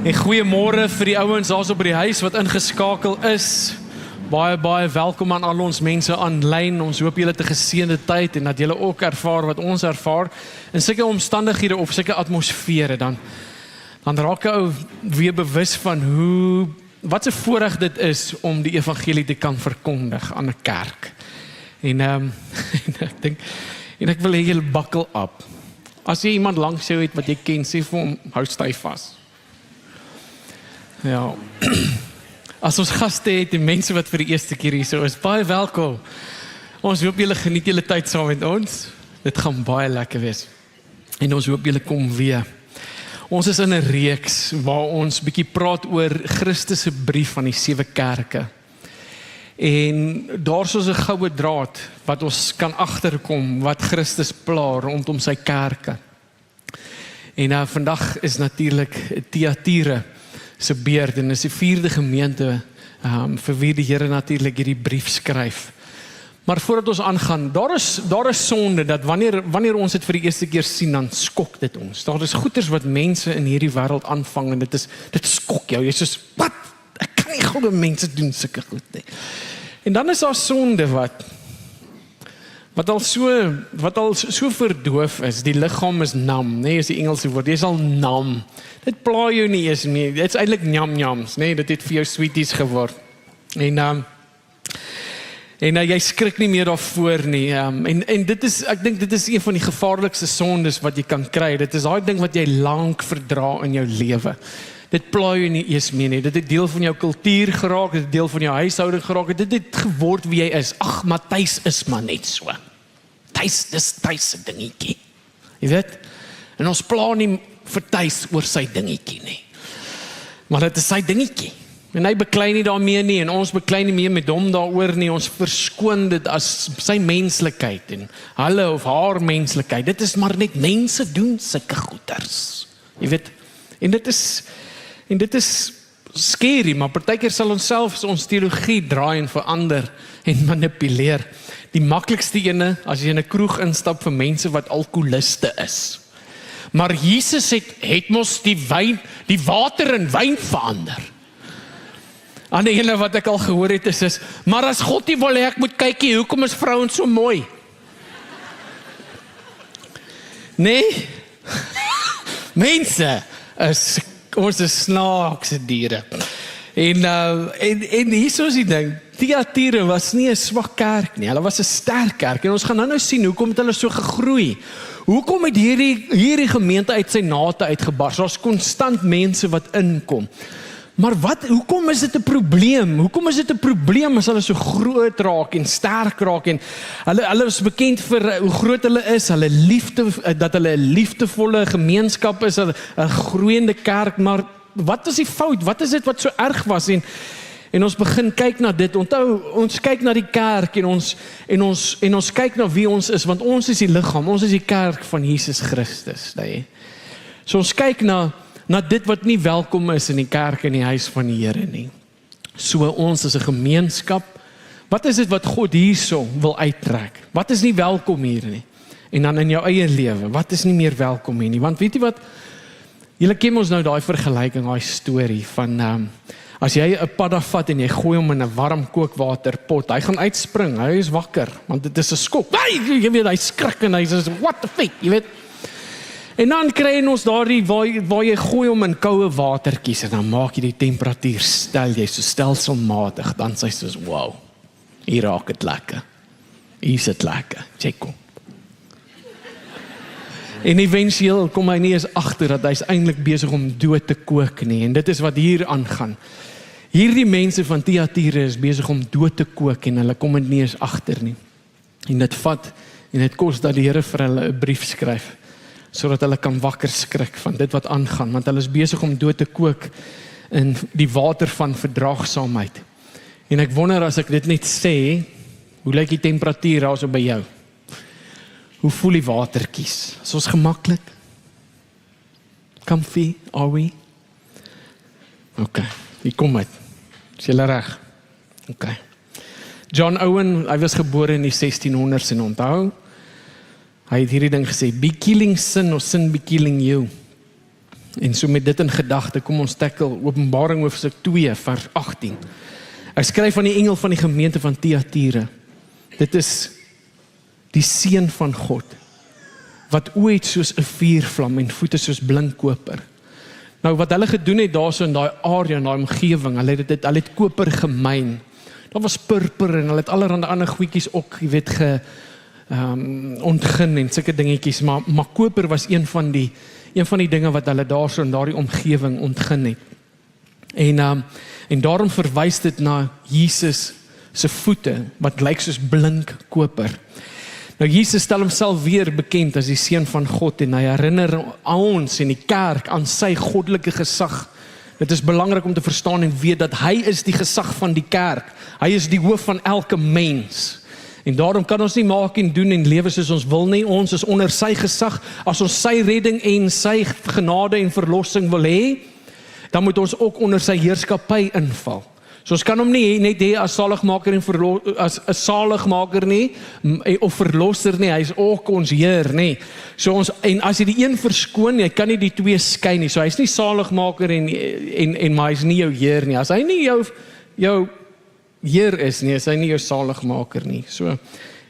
En goeiemôre vir die ouens daar so by die huis wat ingeskakel is. Baie welkom aan al ons mense aanlyn. Ons hoop julle het 'n geseënde tyd en dat julle ook ervaar wat ons ervaar. In sulke omstandighede of sulke atmosfere dan raak 'n ou weer bewus van wat 'n voorreg dit is om die evangelie te kan verkondig aan 'n kerk. En ek wil hê julle buckle up. As jy iemand langs jou het wat jy ken, sê vir hom, hou styf vas. Ja. As ons gaste het en mense wat vir die eerste keer hier so is, baie welkom. Ons hoop julle geniet julle tyd saam met ons. Dit gaan baie lekker wees. En ons hoop julle kom weer. Ons is in 'n reeks waar ons bietjie praat oor Christus se brief aan die 7 kerke. En daar's ons 'n goue draad wat ons kan agterkom wat Christus pla rondom sy kerke. En vandag is natuurlik Thyatira se beurt en is die 4de gemeente vir wie die Here natuurlik hierdie brief skryf. Maar voordat ons aangaan, daar is sonde dat wanneer ons dit vir die eerste keer sien, dan skok dit ons. Daar is goeters wat mense in hierdie wêreld aanvang en dit skok jou. Jy sê soos, wat? Ek kan nie glo mense doen sulke goed nie. En dan is daar sonde wat al so verdoof is. Die liggaam is nam, nee, is die Engelse woord. Jy is al nam. Dit pla jou nie eens meer. Dit is eintlik njam-njams, nee, dit het vir jou sweeties geword. En jy skrik nie meer daarvoor nie. En dit is, ek dink dit is een van die gevaarlikste sondes wat jy kan kry. Dit is daai ding wat jy lank verdra in jou lewe. Dit pla jou nie eens meer nie. Dit het deel van jou kultuur geraak, dit het deel van jou huishouding geraak. Dit het geword wie jy is. Ag, maar Thys is maar net so. Dis Thys se dingetjie. Jy weet? En ons pla nie vir Thys oor sy dingetjie nie. Maar dit is sy dingetjie. En hy beklei nie daarmee nie en ons beklei nie meer met hom daaroor nie. Ons verskoon dit as sy menslikheid en hulle of haar menslikheid. Dit is maar net mense doen sulke goeters. Jy weet? En dit is scary, maar partykeer sal ons self ons teologie draai en verander en manipuleer. Die maklikste ene, as jy in 'n kroeg instap vir mense wat alkoholiste is. Maar Jesus het mos die water in wyn verander. Ander ene wat ek al gehoor het is, maar as God nie wil hê ek moet kykie, hoekom is vrouens so mooi? Nee? Mense, ons is snaakse diere. En hier is die ding, Thyatira was nie 'n swak kerk nie, hulle was 'n sterk kerk, en ons gaan nou sien, hoekom het hulle so gegroei? Hoekom het hierdie gemeente uit sy nate uitgebars? Daar's konstant mense wat inkom. Maar hoekom is dit 'n probleem? Hoekom is dit 'n probleem as hulle so groot raak en sterk raak en hulle is bekend vir hoe groot hulle is, dat hulle 'n liefdevolle gemeenskap is, 'n groeiende kerk, maar wat is die fout? Wat is dit wat so erg was? En ons begin kyk na dit. Onthou, ons kyk na die kerk en ons kyk na wie ons is, want ons is die liggaam, ons is die kerk van Jesus Christus, nee. So ons kyk na dit wat nie welkom is in die kerk en die huis van die Here nie. So ons is 'n gemeenskap. Wat is dit wat God hierso wil uittrek? Wat is nie welkom hier nie? En dan in jou eie lewe, wat is nie meer welkom hier nie? Want weet jy wat? Julle ken ons nou daai vergelyking, daai storie van as jy 'n padda vat en jy gooi hom in 'n warm kookwaterpot, hy gaan uitspring, hy is wakker, want dit is 'n skok. Jy weet, hy skrik en hy sê, what the fuck, jy weet? En dan kry ons daardie waar jy gooi hom in koue watertjies en dan maak jy die temperatuur so stelselmatig, dan sê jy soos, wow, hier raak dit lekker. Hier is dit lekker, check hom. En eventueel kom hy nie eens agter dat hy is eintlik besig om dood te kook nie, en dit is wat hier aangaan. Hierdie mense van Thyatira is besig om dood te kook en hulle kom dit nie eens agter nie. En dit kos dat die Here vir hulle 'n brief skryf, sodat hulle kan wakker skrik van dit wat aangaan, want hulle is besig om dood te kook in die water van verdraagsaamheid. En ek wonder as ek dit net sê, hoe lyk die temperatuur daar so by jou? Hoe voel die watertjies? Is ons gemaklik? Comfy, are we? Okay, hier kom het. Is julle reg? Okay. John Owen, hy was gebore in die 1600s en onthou, hy het hierdie ding gesê, be killing sin or sin be killing you. En so met dit in gedagte, kom ons tackle Openbaring hoofstuk 2 vers 18. Hy skryf aan die engel van die gemeente van Thyatira. Dit is die seun van God, wat oë het soos 'n vuurvlam en voete soos blink koper. Nou wat hulle gedoen het daarso in daai area, in daai omgewing, hulle het koper gemyn. Daar was purper en hulle het allerhande ander goedjies ook, jy weet, ontgin en sulke dingetjies, maar koper was een van die dinge wat hulle daarso in daardie omgewing ontgin het. En daarom verwys dit na Jesus se voete, wat lyk soos blink koper. Nou Jesus stel homself weer bekend as die seun van God en hy herinner ons en die kerk aan sy goddelike gesag. Dit is belangrik om te verstaan en weet dat hy is die gesag van die kerk. Hy is die hoof van elke mens. En daarom kan ons nie maak en doen en lewe soos ons wil nie. Ons is onder sy gesag. As ons sy redding en sy genade en verlossing wil hê, dan moet ons ook onder sy heerskappy inval. So ons kan hom nie net hê as saligmaker en as 'n saligmaker nie of verlosser nie, hy is ook ons Heer nie. So en as jy die een verskoon, jy kan nie die twee skei nie. So hy's nie saligmaker en maar hy's nie jou Heer nie. As hy nie jou Heer is nie, is hy nie jou saligmaker nie. So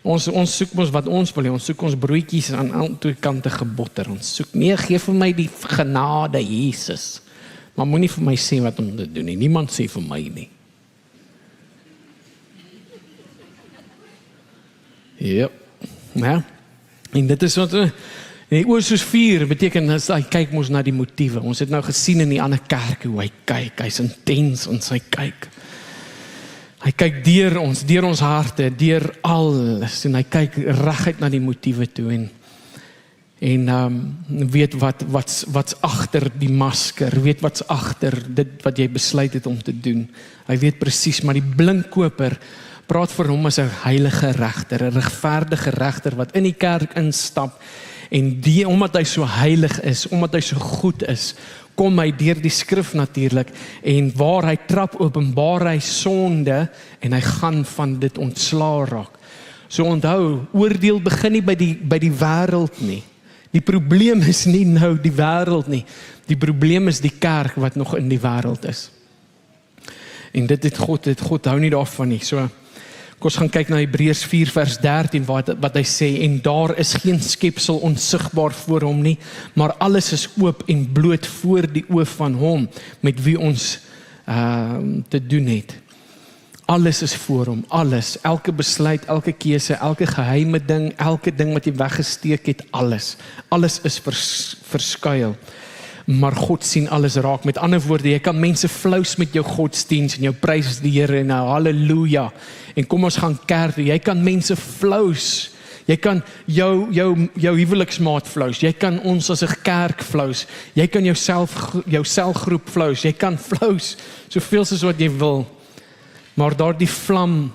ons soek ons wat ons wil hê. Ons soek ons broodjies aan twee kante gebotter. Ons soek nee, gee vir my die genade Jesus. Maar moenie vir my sê wat om te doen nie. Niemand sê vir my nie. Ja, en dit is wat, die oor soos vuur beteken, hy kyk ons na die motiewe. Ons het nou gesien in die ander kerk hoe hy kyk, hy's intens in sy kyk. Hy kyk deur ons harte, deur alles, en hy kyk reguit na die motiewe toe, en weet wat's agter die masker, weet wat's agter dit wat jy besluit het om te doen. Hy weet presies, maar die blinkkoper praat vir hom as 'n heilige regter, 'n regverdige regter wat in die kerk instap en omdat hy so heilig is, omdat hy so goed is, kom hy deur die skrif natuurlik en waar hy trap openbaar hy sonde en hy gaan van dit ontslaa raak. So onthou, oordeel begin nie by die wêreld nie. Die probleem is nie nou die wêreld nie. Die probleem is die kerk wat nog in die wêreld is. En dit het God hou nie daarvan nie. So ons gaan kyk na Hebreërs 4 vers 13 wat hy sê, en daar is geen skepsel onsigbaar voor hom nie, maar alles is oop en bloot voor die oë van hom, met wie ons te doen het. Alles is voor hom, alles, elke besluit, elke keuse, elke geheime ding, elke ding wat jy weggesteek het, alles is verskuil. Maar God sien alles raak. Met ander woorde, jy kan mense flous met jou godsdiens en jou prys die Here en nou halleluja. En kom ons gaan kerk, jy kan mense flous. Jy kan jou huweliksmaat flous. Jy kan ons as 'n kerk flous. Jy kan jou selgroep flous. Jy kan flous soveel soos wat jy wil. Maar daardie vlam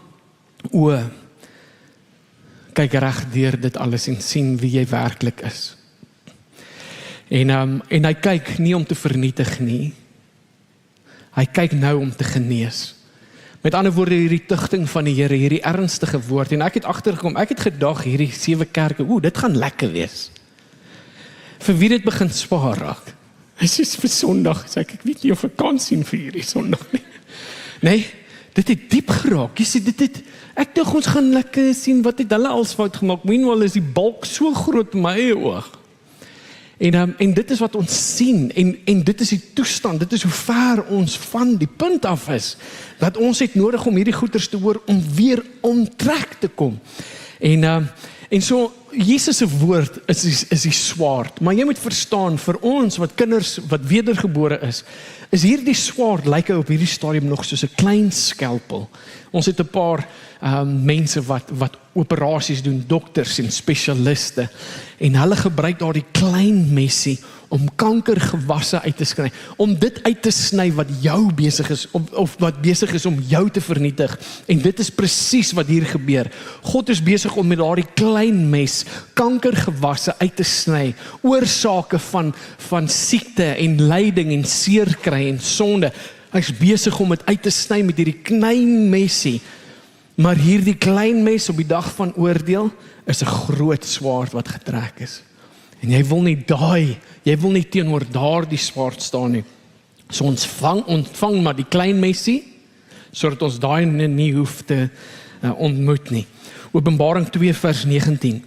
kyk reg deur dit alles en sien wie jy werklik is. En hy kyk nie om te vernietig nie. Hy kyk nou om te genees. Met ander woorde, hierdie tugting van die Here, hierdie ernstige woord. En ek het agtergekom, ek het gedag hierdie 7 kerke, dit gaan lekker wees. Vir wie dit begin spaar raak. Hy sê vir Sondag, sê ek weet nie of ek kan sien vir hierdie Sondag nie. Nee, dit het diep geraak. Jy sê ek dink ons gaan lekker sien wat het hulle als fout gemaak. Meanwhile is die balk so groot in my eie oog. En dit is wat ons sien, en dit is die toestand, dit is hoe ver ons van die punt af is, dat ons het nodig om hierdie goeders te hoor, om weer omtrek te kom. En so, Jesus se woord is die swaard, maar jy moet verstaan, vir ons wat kinders, wat wedergebore is hierdie swaard, lyk op hierdie stadium nog soos 'n klein skelpel. Ons het 'n paar mense wat operasies doen, dokters en spesialiste, en hulle gebruik daardie klein messie om kankergewasse uit te sny, om dit uit te sny wat jou besig is, of wat besig is om jou te vernietig. En dit is presies wat hier gebeur. God is besig om met daardie klein mes kankergewasse uit te sny, oorsake van siekte en lyding en seerkry en sonde. Hy's besig om dit uit te sny met hierdie klein messie. Maar hierdie klein mes op die dag van oordeel is 'n groot swaard wat getrek is. En jy wil nie teenoor daardie swaard staan nie. So ons ontvang maar die klein messie, sodat ons daai nie hoef te ontmoet nie. Openbaring 2 vers 19.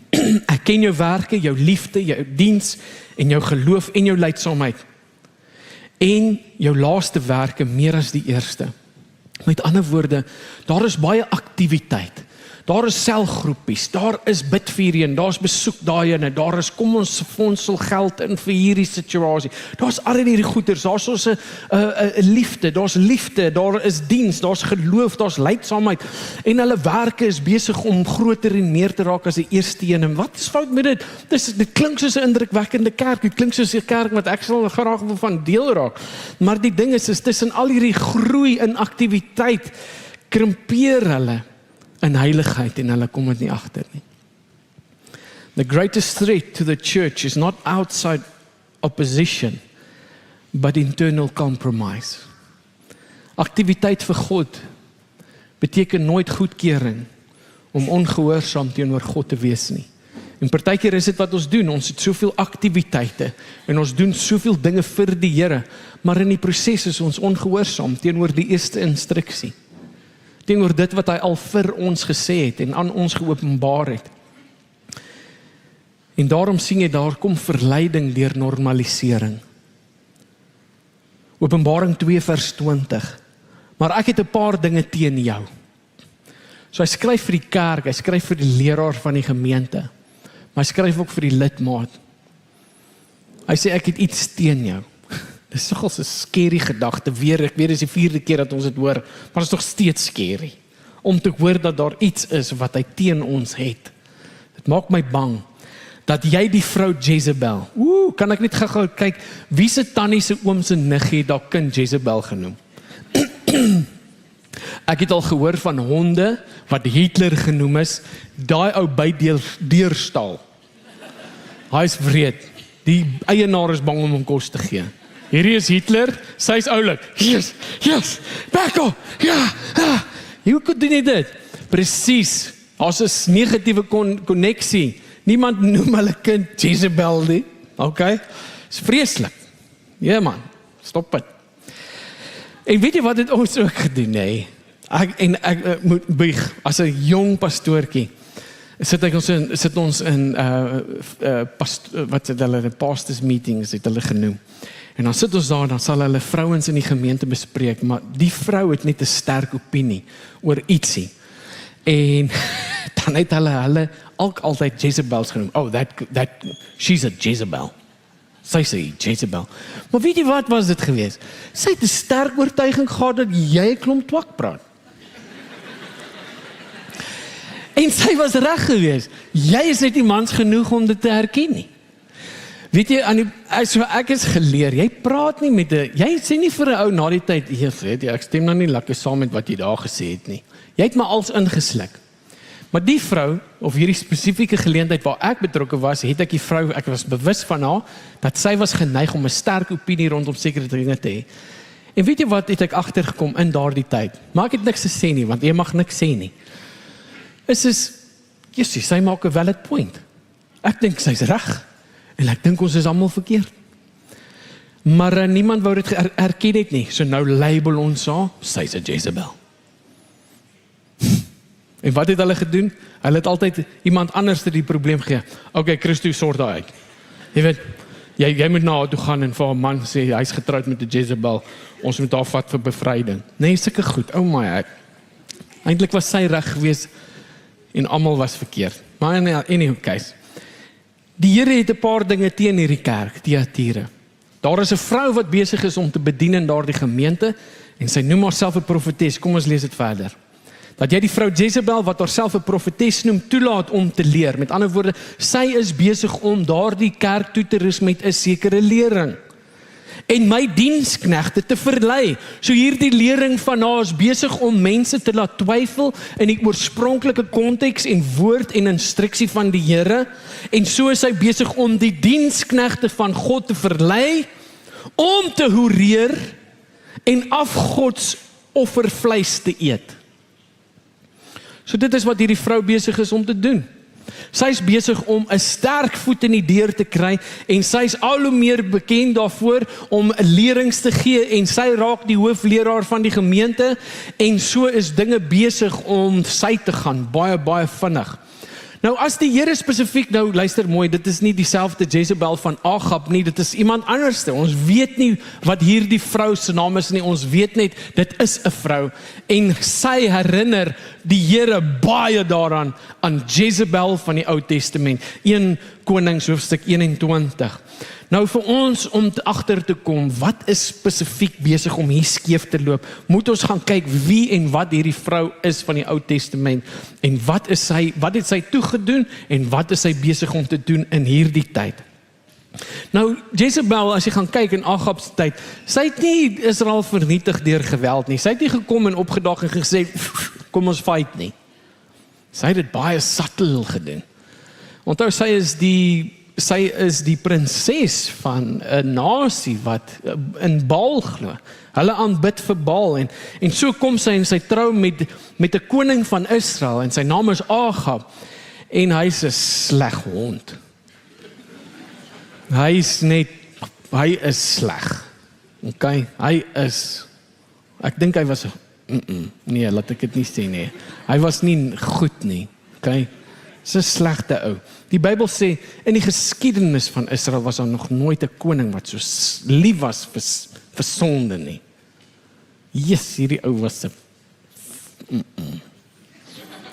Ek ken jou werke, jou liefde, jou diens en jou geloof en jou lydsaamheid. En jou laaste werke meer as die eerste. Met ander woorde, daar is baie aktiwiteit. Daar is selgroepies, daar is bid vir een, daar is besoek daarin, daar is kom ons fondsel geld in vir hierdie situasie. Daar is al hierdie goeders, daar is ons 'n liefde, daar is diens, daar is geloof, daar is lydsaamheid. En hulle werke is besig om groter en meer te raak as die eerste een. En wat is fout met dit? Dit klink soos 'n indrukwekkende kerk, dit klink soos 'n kerk wat ek sal graag wil van deel raak. Maar die ding is tussen al hierdie groei in aktiwiteit, krimpeer hulle in heiligheid en hulle kom dit nie agter nie. The greatest threat to the church is not outside opposition, but internal compromise. Aktiwiteit vir God beteken nooit goedkeuring om ongehoorsaam teenoor God te wees nie. En partykeer is dit wat ons doen, ons het soveel aktiwiteite en ons doen soveel dinge vir die Here, maar in die proses is ons ongehoorsaam teenoor die eerste instruksie. Teenoor dit wat hy al vir ons gesê het en aan ons geopenbaar het. En daarom sien jy, daar kom verleiding deur normalisering. Openbaring 2 vers 20. Maar ek het 'n paar dinge teen jou. So hy skryf vir die kerk, hy skryf vir die leraar van die gemeente, maar hy skryf ook vir die lidmaat. Hy sê ek het iets teen jou. Dis nogals 'n scary gedagte, ek weet dis die 4de keer dat ons dit hoor, maar dit is nog steeds scary, om te hoor dat daar iets is wat hy teen ons het. Dit maak my bang, dat jy die vrou Jezebel, kan ek net gou kyk, wie se tannie se oom se niggie het daar kind Jezebel genoem? Ek het al gehoor van honde, wat Hitler genoem is, daai ou deurstal. Hy is wreed, die eienaar is bang om hom kos te gee. Hierdie is Hitler, sy is oulik. Yes, back up, ja. Hoe doen jy dit? Presies, as 'n negatiewe konneksie. Niemand noem hulle kind Jezebel nie, okay? Is vreeslik. Ja man, stop dit. En weet jy wat het ons ook gedoen, nee? Ek moet buig, as 'n jong pastoortjie, sit ons in wat het hulle, pastors meetings het hulle genoem. En dan sit ons daar, dan sal hulle vrouens in die gemeente bespreek, maar die vrou het net 'n sterk opinie oor ietsie. En dan het hulle ook altyd Jezebels genoem. Oh, she's a Jezebel. Sy sê Jezebel. Maar weet jy wat was dit gewees? Sy het 'n sterk oortuiging gehad dat jy 'n klomp twak praat. En sy was reg gewees. Jy is net nie mans genoeg om dit te herken nie. Weet jy, ek is geleer, jy praat nie met jy sê nie vir 'n ou na die tyd, ek stem nou nie lekker saam met wat jy daar gesê het nie. Jy het maar als ingesluk. Maar die vrou, of hierdie spesifieke geleentheid waar ek betrokke was, het ek die vrou, ek was bewus van haar, dat sy was geneig om 'n sterk opinie rondom sekere dinge te hê. En weet jy wat het ek agtergekom in daardie tyd? Maar ek het niks gesê nie, want jy mag niks sê nie. Sy maak 'n valid point. Ek dink sy's reg. En ek dink ons is almal verkeerd. Maar niemand wou dit erken het nie. So nou label ons haar, sy's 'n Jezebel. En wat het hulle gedoen? Hulle het altyd iemand anders die probleem gegee. Okay, Christo, sort daai uit. Jy weet, jy moet na haar toe gaan en vir haar man sê, hy's getroud met 'n Jezebel, ons moet haar vat vir bevryding. Nee, sulke goed, oh my, eintlik was sy reg geweest en almal was verkeerd. Maar in any case, die Here het 'n paar dinge teen hierdie kerk, Thyatira. Daar is 'n vrou wat besig is om te bedien in daardie gemeente, en sy noem haarself 'n profetes. Kom ons lees dit verder. Dat jy die vrou Jezebel, wat haarself 'n profetes noem, toelaat om te leer. Met ander woorde, sy is besig om daardie kerk toe te rus met 'n sekere lering. En my diensknegte te verlei. So hierdie lering van haar is besig om mense te laat twyfel in die oorspronklike konteks en woord en instruksie van die Here. En so is sy besig om die diensknegte van God te verlei, om te hoereer en afgodsoffervleis te eet. So dit is wat hierdie vrou besig is om te doen. Sy is besig om 'n sterk voet in die deur te kry en sy is al hoe meer bekend daarvoor om lerings te gee en sy raak die hoofleraar van die gemeente en so is dinge besig om sy te gaan, baie vinnig. Nou as die Here spesifiek, nou luister mooi, dit is nie dieselfde Jezebel van Agab nie, dit is iemand anderste. Ons weet nie wat hierdie vrou se naam is nie, ons weet net, dit is 'n vrou. En sy herinner die Here baie daaraan, aan Jezebel van die Ou Testament, 1 Konings hoofstuk 21. Nou vir ons om agter te kom, wat is spesifiek besig om hier skeef te loop, moet ons gaan kyk wie en wat hierdie vrou is van die Ou Testament, en wat het sy toegedoen, en wat is sy besig om te doen in hierdie tyd. Nou, Jezebel, as jy gaan kyk in Agab se tyd, sy het nie Israel vernietig deur geweld nie, sy het nie gekom en opgedag en gesê, kom ons fight nie. Sy het dit baie subtle gedoen. Onthou, sy is die prinses van 'n nasie wat in Baal glo. Hulle aanbid vir Baal en so kom sy en sy trou met 'n koning van Israel en sy naam is Agab en hy's 'n sleg hond. Hy is sleg. Okay, ek dink hy was nee, laat ek dit nie sê nie. Hy was nie goed nie. Okay? Dis 'n slegte ou. Die Bybel sê, in die geskiedenis van Israel was daar nog nooit 'n koning wat so lief was vir sonde nie. Yes, hierdie ou was 'n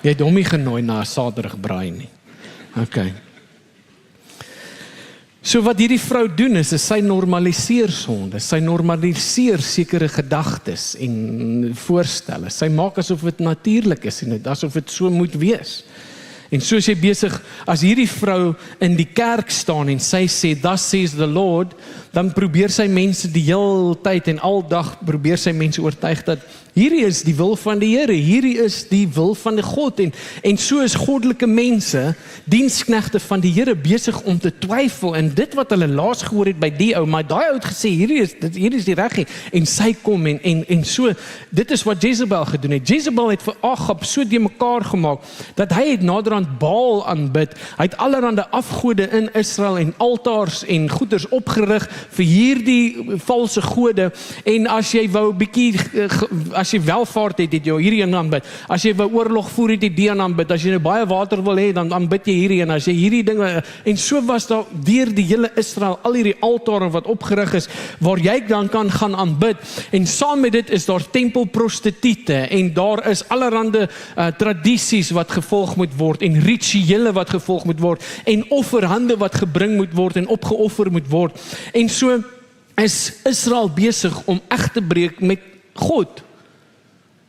Jy het hom nie genooi na 'n Saterdag-braai nie. Okay. So wat hierdie vrou doen is sy normaliseer sonde, sy normaliseer sekere gedagtes en voorstelle. Sy maak asof dit natuurlik is en asof dit so moet wees. En so is jy besig, as hierdie vrou in die kerk staan en sy sê, thus says the Lord, dan probeer sy mense die hele tyd en aldag probeer sy mense oortuig dat hierdie is die wil van die Here, hierdie is die wil van die God en so is goddelike mense, diensknegte van die Here besig om te twyfel en dit wat hulle laas gehoor het by die ou, maar daai ou het gesê hierdie is die reg en sy kom en so, dit is wat Jezebel gedoen het. Jezebel het vir Agab so de mekaar gemaak dat hy het naderhand Baal aanbid. Hy het allerhande afgode in Israel en altaars en goeders opgerig vir hierdie valse gode en as jy wou bietjie as jy welvaart het jy hierdie een aanbid. As jy wou oorlog voer het jy die een aanbid. As jy nou baie water wil hê dan aanbid jy hierdie een. As jy hierdie dinge en so was daar deur die hele Israel al hierdie altare wat opgerig is waar jy dan kan gaan aanbid en saam met dit is daar tempelprostituie en daar is allerhande tradisies wat gevolg moet word en rituele wat gevolg moet word en offerhande wat gebring moet word en opgeoffer moet word. En so is Israel besig om eg te breek met God.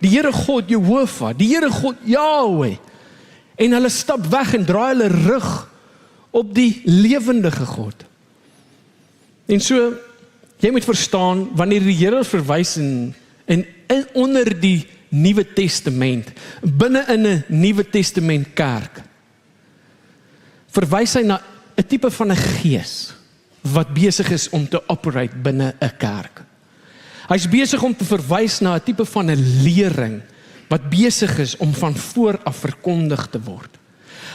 Die Here God Jehovah, die Here God Yahweh. En hulle stap weg en draai hulle rug op die lewendige God. En so, jy moet verstaan, wanneer die Here verwys in onder die Nuwe Testament, binne in 'n Nuwe Testament kerk, verwys hy na 'n tipe van 'n gees wat besig is om te operate binne 'n kerk. Hy's besig om te verwys na 'n tipe van 'n lering wat besig is om van vooraf verkondig te word.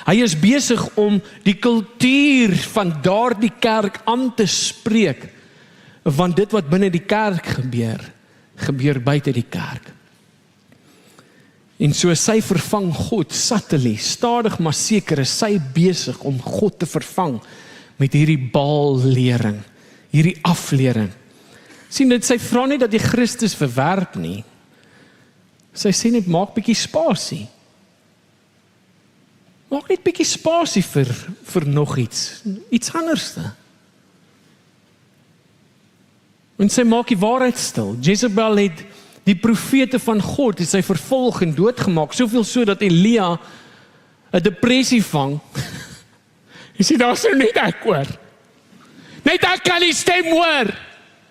Hy is besig om die kultuur van daardie kerk aan te spreek, want dit wat binne die kerk gebeur buite die kerk. En so sy vervang God subtly, stadig maar seker is sy besig om God te vervang met hierdie Baal-lering, hierdie aflering. Sien dit, sy vra nie dat jy Christus verwerp nie. Sy sê net, maak bietjie spasie. Maak net bietjie spasie vir nog iets anderste. En sy maak die waarheid stil. Jezebel het die profete van God, het sy vervolg en doodgemaak, soveel so dat Elia 'n depressie vang. Jy sê, daar is nou net ek hoor. Net ek kan die stem hoor.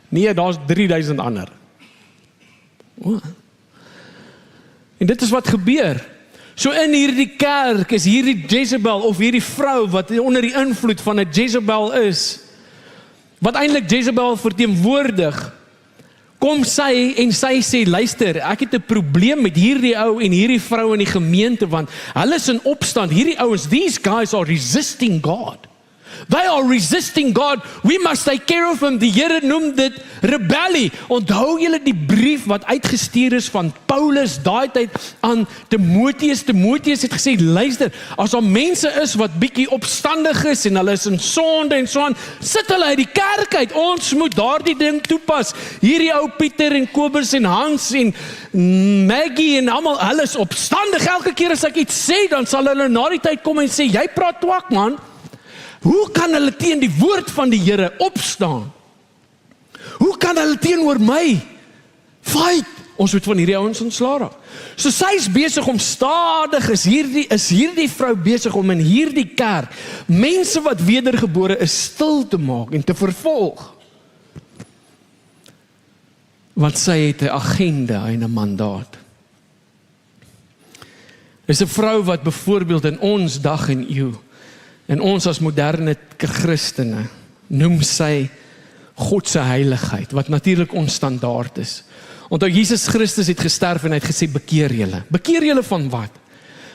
Nee, daar is 3000 ander. En dit is wat gebeur. So in hierdie kerk is hierdie Jezebel of hierdie vrou wat onder die invloed van 'n Jezebel is, wat eintlik Jezebel verteenwoordig, kom sy en sy sê, luister, ek het 'n probleem met hierdie ou en hierdie vrou in die gemeente, want hulle is in opstand, hierdie ouens, these guys are resisting God. They are resisting God. We must take care of them. Die Here noem dit rebellie. Onthou julle die brief wat uitgestuur is van Paulus daai tyd aan Timoteus. Timoteus het gesê, luister, as daar mense is wat bietjie opstandig is en hulle is in sonde en so aan, sit hulle uit die kerk uit. Ons moet daardie ding toepas. Hierdie ou Pieter en Kobus en Hans en Maggie en almal, hulle is opstandig. Elke keer as ek iets sê, dan sal hulle na die tyd kom en sê, jy praat twak man. Hoe kan hulle teen die woord van die Here opstaan? Hoe kan hulle teenoor my fight? Ons moet van hierdie ouens ontslaa raak. So sy is besig om stadig, is hierdie vrou besig om in hierdie kerk, mense wat wedergebore is, stil te maak en te vervolg. Want sy het 'n agenda en 'n mandaat. Is 'n vrou wat byvoorbeeld in ons dag en eeu, en ons as moderne Christene, noem sy God se heiligheid, wat natuurlik ons standaard is. Onthou, Jesus Christus het gesterf en hy het gesê, bekeer julle. Bekeer julle van wat?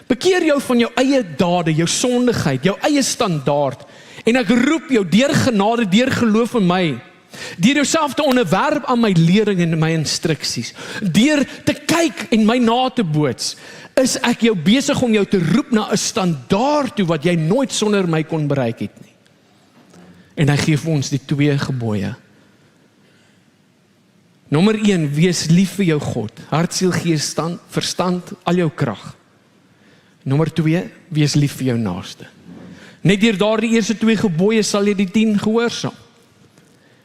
Bekeer jou van jou eie dade, jou sondigheid, jou eie standaard. En ek roep jou deur genade, deur geloof in my, deur jouself te onderwerp aan my lering en my instruksies, deur te kyk en my na te boots, is ek jou besig om jou te roep na 'n standaard toe wat jy nooit sonder my kon bereik het nie. En hy gee vir ons die 2 gebooie. Nommer 1, wees lief vir jou God, hart, siel, gees, verstand, al jou krag. Nommer 2, wees lief vir jou naaste. Net deur daardie eerste 2 gebooie sal jy die 10 gehoorsaam.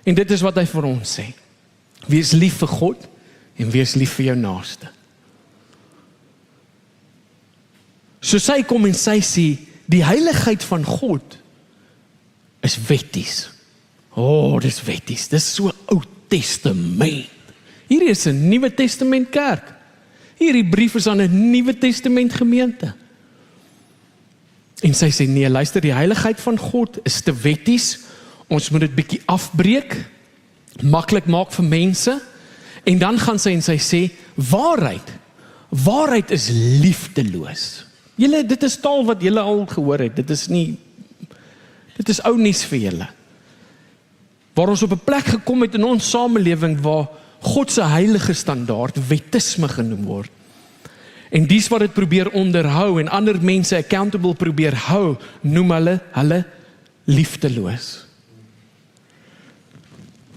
En dit is wat hy vir ons sê. Wees lief vir God en wees lief vir jou naaste. So sy kom en sy sê, die heiligheid van God is wetties. Dis wetties, dis so Ou Testament. Hierdie is 'n Nuwe Testament kerk. Hierdie brief is aan 'n Nuwe Testament gemeente. En sy sê, nee, luister, die heiligheid van God is te wetties, ons moet dit bietjie afbreek, maklik maak vir mense, en dan gaan sy en sy sê, waarheid is liefdeloos. Julle, dit is taal wat julle al gehoor het, dit is ou nuus vir julle. Waar ons op 'n plek gekom het in ons samelewing waar God se heilige standaard wettisme genoem word. En dis wat dit probeer onderhou en ander mense accountable probeer hou, noem hulle liefdeloos.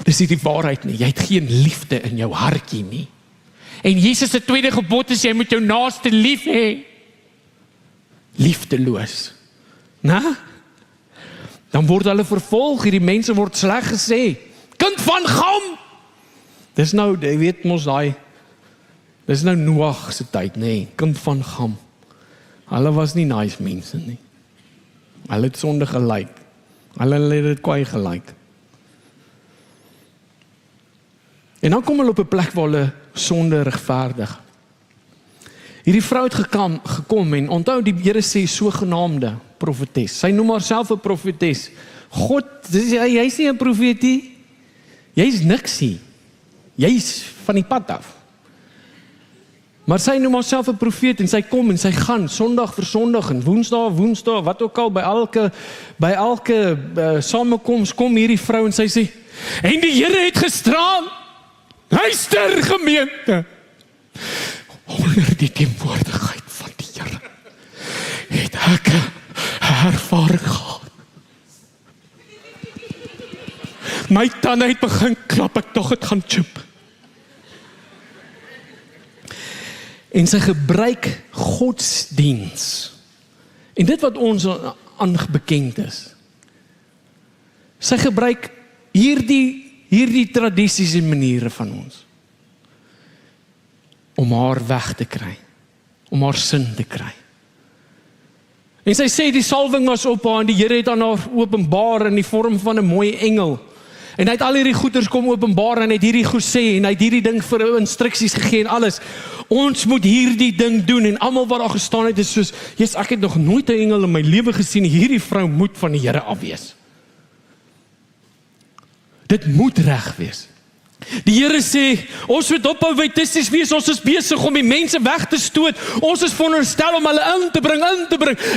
Dis nie die waarheid nie, jy het geen liefde in jou hartjie nie. En Jesus se tweede gebod is, jy moet jou naaste lief hê. Liefdeloos. Dan word hulle vervolg, hierdie mense word sleg gesê. Kind van Gam! Dis nou, jy weet mos dis nou Noag se tyd, nee, kind van Gam. Hulle was nie nice mense nie. Hulle het sonde gelyk. Hulle het dit kwaai gelyk. En dan kom hulle op 'n plek waar hulle sonde regverdig. Hierdie vrou het gekom en onthou die Here sê sogenaamde profetes. Sy noem haarself 'n profetes. God, jy's nie 'n profeet nie. Jy's niks nie. Jy's van die pad af. Maar sy noem haarself 'n profeet en sy kom en sy gaan Sondag vir Sondag en Woensdae, wat ook al by elke samekoms kom hierdie vrou en sy sê, en die Here het gestraal. Luister gemeente. Onder die teenwoordigheid van die Here het ek 'n ervaring gehad. My tande het begin klap, ek dog het gaan chip. En sy gebruik godsdiens. En dit wat ons aan bekend is. Sy gebruik hierdie tradisies en maniere van ons. Om haar weg te kry. Om haar sin te kry. En sy sê die salwing was op haar en die Here het aan haar openbaar in die vorm van 'n mooi engel. En hy het al hierdie goeders kom openbaar en hy het hierdie gesê en hy het hierdie ding vir instruksies gegee en alles. Ons moet hierdie ding doen en almal wat daar gestaan het is soos, Jesus, ek het nog nooit 'n engel in my lewe gesien, hierdie vrou moet van die Here af wees. Dit moet reg wees. Die Here sê, ons moet ophou wettisties wees, ons is besig om die mense weg te stoot, ons is veronderstel om hulle in te bring,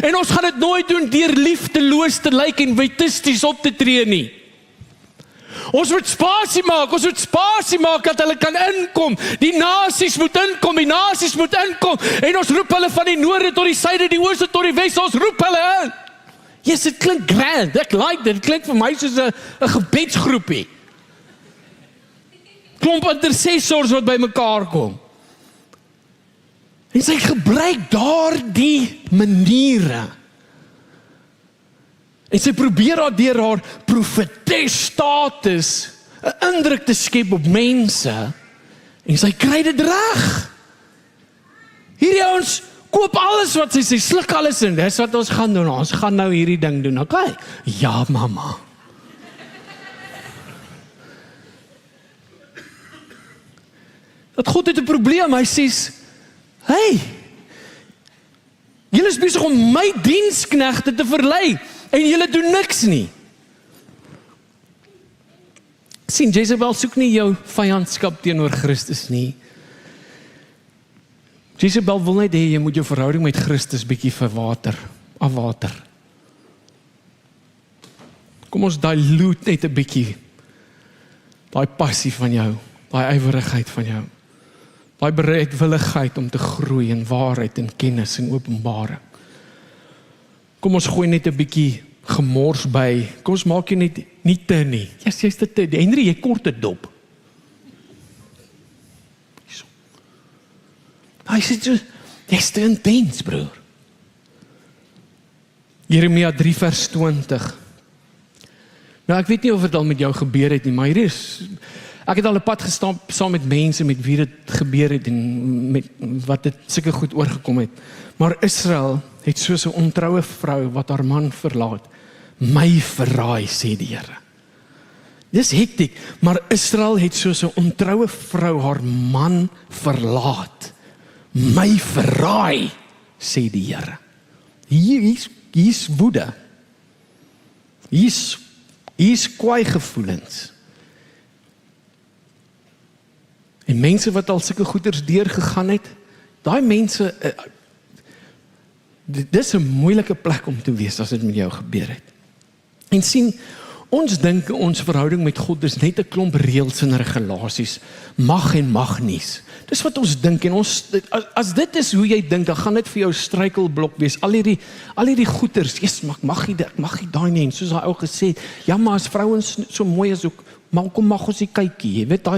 en ons gaan dit nooit doen deur liefdeloos te lyk en wettisties op te tree nie. Ons moet spasie maak dat hulle kan inkom, die nasies moet inkom, en ons roep hulle van die noorde tot die suide, die ooste tot die weste, ons roep hulle in. Yes, dit klink grand, ek like dit klink vir my soos 'n gebedsgroepie. Klomp intercessors wat by mekaar kom. En sy gebruik daardie maniere. En sy probeer daardeur haar profetes-status 'n indruk te skep op mense. En sy kry dit reg. Hierdie ouens koop alles wat sy sê, sluk alles in. Dis wat ons gaan doen. Ons gaan nou hierdie ding doen, okay? Ja, mamma. Dat God het 'n probleem, hy sê, hey, julle is besig om my diensknegte te verlei, en julle doen niks nie. Sien, Jezebel soek nie jou vyandskap teenoor Christus nie. Jezebel wil net hê, jy moet jou verhouding met Christus bietjie afwater. Kom ons dilute net 'n bietjie, daai passie van jou, daai ywerigheid van jou, daai bereidwilligheid om te groei in waarheid en kennis en openbaring. Kom ons gooi net 'n bietjie gemors by. Kom ons maak jy net nie te nie. Jy's te. Henry, jy kort dit dop. Hy sê so, jy's te intens, broer. Jeremia 3 vers 20. Nou ek weet nie of dit al met jou gebeur het nie, maar hier is, ek het al 'n pad gestap saam met mense met wie dit gebeur het en met wat dit sulke goed oorgekom het. Maar Israel het soos 'n ontroue vrou wat haar man verlaat, my verraai, sê die Here. Dis hektiek, maar Israel het soos 'n ontroue vrou haar man verlaat, my verraai, sê die Here. Hier's woede. Hier's kwaai gevoelens. En mense wat al sulke goeders deurgegaan het, daai mense, dis 'n moeilike plek om te wees as dit met jou gebeur het. En sien, ons dink ons verhouding met God is net 'n klomp reëls en regulasies, mag en mag nies. Dis wat ons dink, en as dit is hoe jy dink, dan gaan dit vir jou struikelblok wees. Al hierdie goeders, yes, mag jy daai nie, en soos daai ou gesê het, ja, maar as vrouens so mooi is ook, maar kom mag ons die kykie, jy weet,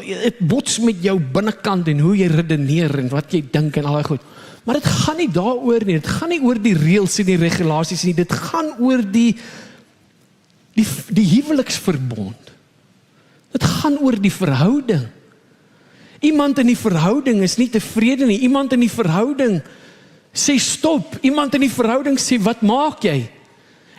dit bots met jou binnekant en hoe jy redeneer en wat jy dink en al die goed. Maar dit gaan nie daaroor nie, dit gaan nie oor die reëls en die regulasies nie, dit gaan oor die huweliksverbond. Dit gaan oor die verhouding. Iemand in die verhouding is nie tevrede nie. Iemand in die verhouding sê stop. Iemand in die verhouding sê, wat maak jy?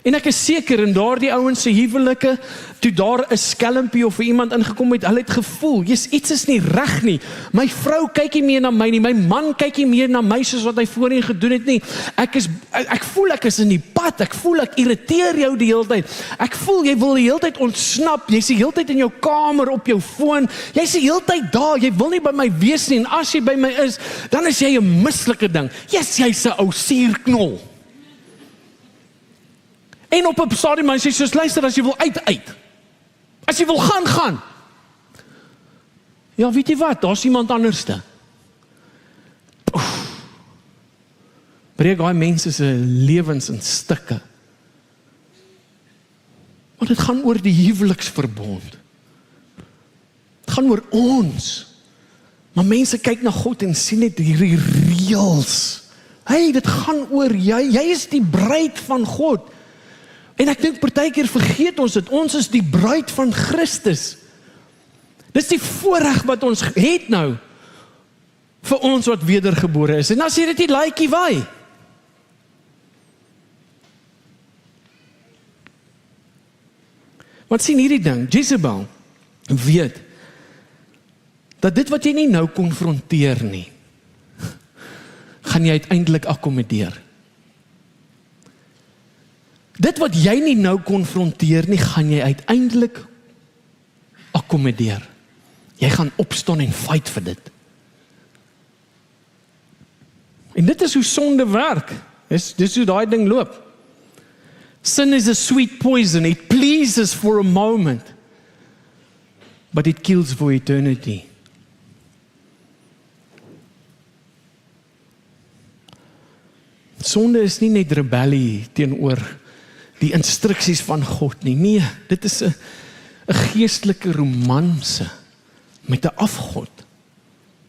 En ek is seker in daardie ouens se huwelike, toe daar 'n skelmpie of iemand ingekom het, hulle het gevoel, iets is nie reg nie. My vrou kyk nie meer na my nie, my man kyk nie meer na my soos wat hy voorheen gedoen het nie. Ek voel ek is in die pad, ek voel ek irriteer jou die hele tyd. Ek voel jy wil die hele tyd ontsnap, jy's die hele tyd in jou kamer op jou foon, jy's die hele tyd daar, jy wil nie by my wees nie, en as jy by my is, dan is jy 'n mislike ding. Jy's 'n ou suurknol. En op 'n stadium sê soos, luister, as jy wil uit. As jy wil gaan. Ja, weet jy wat, daar's iemand anderste. Breek daai mense se lewens in stukke. Want dit gaan oor die huweliksverbond. Dit gaan oor ons. Maar mense kyk na God en sien net hierdie reëls. Hey, dit gaan oor jy is die bruid van God. En ek dink partykeer vergeet ons dit, ons is die bruid van Christus. Dis die voorreg wat ons het nou, vir ons wat wedergebore is. En as jy dit nie like, waai. Want sien hierdie ding, Jezebel weet, dat dit wat jy nie nou konfronteer nie, gaan jy uiteindelik akkommodeer. Dit wat jy nie nou konfronteer nie, gaan jy uiteindelik akkommodeer. Jy gaan opstaan en fight vir dit. En dit is hoe sonde werk. Dis hoe daai ding loop. Sin is a sweet poison. It pleases for a moment, but it kills for eternity. Sonde is nie net rebellie teenoor die instruksies van God nie. Nee, dit is 'n geestelike romanse met 'n afgod.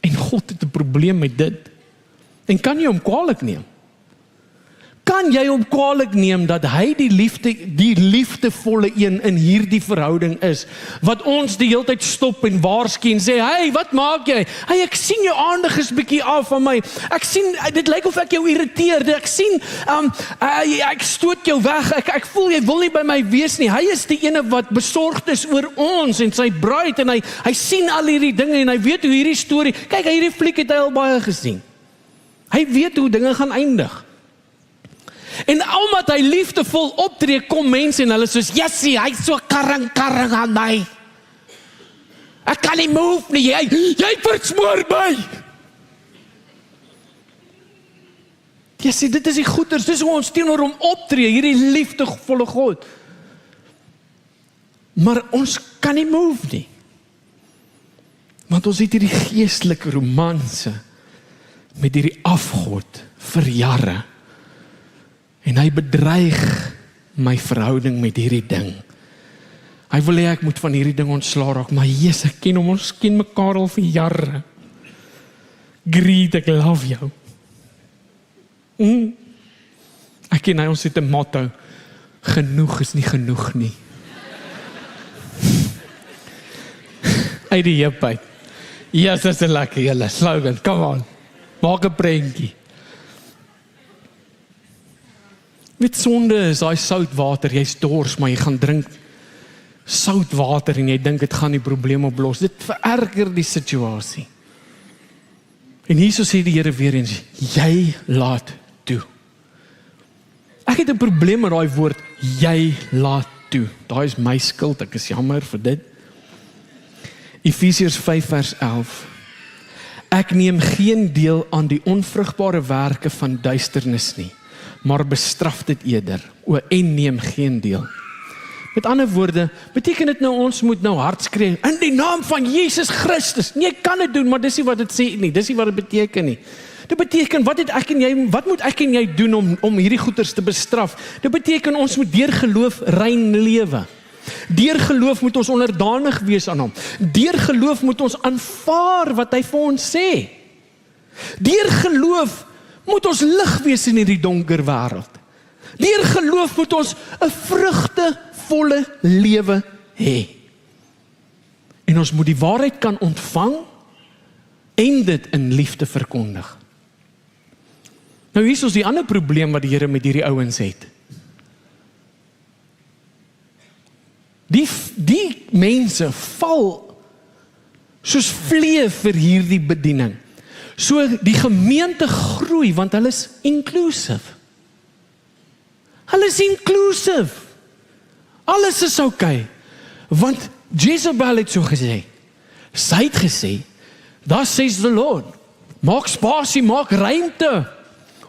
En God het 'n probleem met dit. En kan jy hom kwaadlik neem? Kan jy hom kwaadlik neem dat hy die liefdevolle een in hierdie verhouding is, wat ons die hele tyd stop en waarsku en sê, hey, wat maak jy? Hey, ek sien jou aandag is bietjie af van my. Ek sien, dit lyk of ek jou irriteer. Ek sien, ek stoot jou weg. Ek voel jy wil nie by my wees nie. Hy is die ene wat besorgd is oor ons en sy bruid en hy sien al hierdie dinge en hy weet hoe hierdie storie, kyk, hierdie fliek het hy al baie gesien. Hy weet hoe dinge gaan eindig. En omdat hy liefdevol optree, kom mense en hulle soos, Jessie, hy is so karring aan my. Ek kan nie move nie, jy versmoor my. Jessie, dit is die goeders, dis hoe ons teenoor hom optree, hierdie liefdevolle God. Maar ons kan nie move nie. Want ons het hierdie geestelike romanse met hierdie afgod vir jare. En hy bedreig my verhouding met hierdie ding. Hy wil hê ek moet van hierdie ding ontslaa raak, maar Jesus, ek ken hom, ons ken mekaar al vir jare. Greed, ek love jou. Ek ken hy, ons het 'n motto, genoeg is nie genoeg nie. Uit die heup uit. Yes, dis 'n lekker julle slogan, come on. Maak 'n prentjie. Weet, sonde is daai sout water, jy's dors, maar jy gaan drink sout water en jy dink dit gaan die probleem oplos. Dit vererger die situasie. En hierso sê die Here weer eens, jy laat toe. Ek het 'n probleem met daai woord, jy laat toe. Daai is my skuld, ek is jammer vir dit. Efesiërs 5 vers 11. Ek neem geen deel aan die onvrugbare werke van duisternis nie, maar bestraf dit eerder, en neem geen deel. Met ander woorde, beteken dit nou ons moet nou hard skree, in die naam van Jesus Christus. Nee, ek kan dit doen, maar dis nie wat dit sê nie, dis nie wat dit beteken nie. Dit beteken, wat moet ek en jy doen om hierdie goeders te bestraf? Dit beteken ons moet deur geloof rein lewe. Deur geloof moet ons onderdanig wees aan hom. Deur geloof moet ons aanvaar wat hy vir ons sê. Deur geloof moet ons lig wees in hierdie donker wêreld. Deur geloof moet ons 'n vrugtevolle lewe hê. En ons moet die waarheid kan ontvang en dit in liefde verkondig. Nou hier is die ander probleem wat die Here met hierdie ouens het. Die mense val soos vlee vir hierdie bediening. So die gemeente groei, want hulle is inclusive. Hulle is inclusive. Alles is okay. Want Jezebel het so gesê. Sy het gesê, thus says the Lord, maak spasie, maak ruimte.